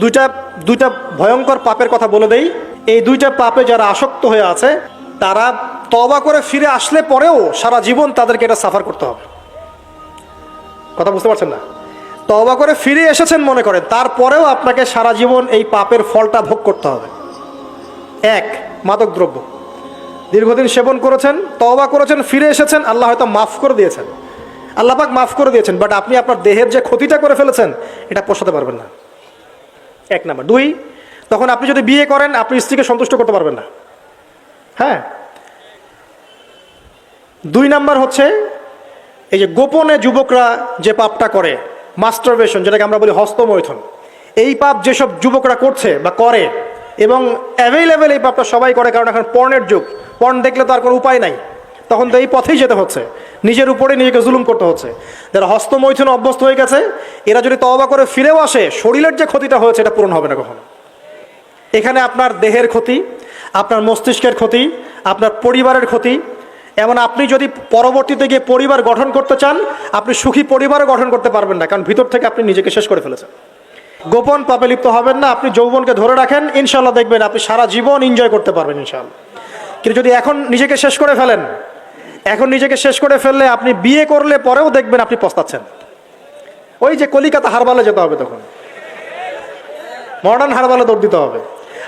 দুইটা দুইটা ভয়ঙ্কর পাপের কথা বলে দেই। এই দুইটা পাপে যারা আসক্ত হয়ে আছে তারা তওবা করে ফিরে আসলে পরেও সারা জীবন তাদেরকে এটা সাফার করতে হবে। কথা বুঝতে পারছেন না? তওবা করে ফিরে এসেছেন মনে করেন, তারপরেও আপনাকে সারা জীবন এই পাপের ফলটা ভোগ করতে হবে। এক, মাদকদ্রব্য। দীর্ঘদিন সেবন করেছেন, তওবা করেছেন, ফিরে এসেছেন, আল্লাহ হয়তো মাফ করে দিয়েছেন, আল্লাহ পাক মাফ করে দিয়েছেন, বাট আপনি আপনার দেহের যে ক্ষতিটা করে ফেলেছেন এটা পোষাতে পারবেন না। এক নাম্বার। দুই, তখন আপনি যদি বিয়ে করেন আপনি স্ত্রীকে সন্তুষ্ট করতে পারবেন না। হ্যাঁ। দুই নাম্বার হচ্ছে এই যে গোপনে যুবকরা যে পাপটা করে, মাস্টারবেশন, যেটাকে আমরা বলি হস্তমৈথুন, এই পাপ যেসব যুবকরা করছে বা করে, এবং অ্যাভেলেবেল এই পাপটা সবাই করে, কারণ এখন পর্নের যুগ, পর্ন দেখলে তো আর কোনো উপায় নাই, তখন তো এই পথেই যেতে হচ্ছে, নিজের উপরে নিজেকে জুলুম করতে হচ্ছে। যারা হস্তমৈথুন অভ্যস্ত হয়ে গেছে এরা যদি তওবা করে ফিরেও আসে, শরীরের যে ক্ষতিটা হয়েছে এটা পূরণ হবে না কখনো। এখানে আপনার দেহের ক্ষতি, আপনার মস্তিষ্কের ক্ষতি, আপনার পরিবারের ক্ষতি, এমন আপনি যদি পরবর্তীতে গিয়ে পরিবার গঠন করতে চান আপনি সুখী পরিবারও গঠন করতে পারবেন না, কারণ ভিতর থেকে আপনি নিজেকে শেষ করে ফেলেছেন। গোপন পাপে লিপ্ত হবেন না। আপনি যৌবনকে ধরে রাখেন, ইনশাল্লাহ দেখবেন আপনি সারা জীবন এনজয় করতে পারবেন ইনশাল্লাহ। কিন্তু যদি এখন নিজেকে শেষ করে ফেলেন, এখন নিজেকে শেষ করে ফেললে আপনি বিয়ে করলে পরেও দেখবেন আপনি পস্তাচ্ছেন। ওই যে কলিকাতা হারবালে যেতে হবে, তখন মডার্ন হারবালে দৌড় দিতে হবে।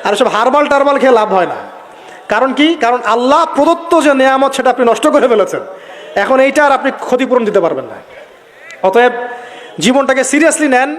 আর সব হারবাল টারবাল খেয়ে লাভ হয় না। কারণ কি? কারণ আল্লাহ প্রদত্ত যে নেয়ামত সেটা আপনি নষ্ট করে ফেলেছেন, এখন এইটা আর আপনি ক্ষতিপূরণ দিতে পারবেন না। অতএব জীবনটাকে সিরিয়াসলি নেন।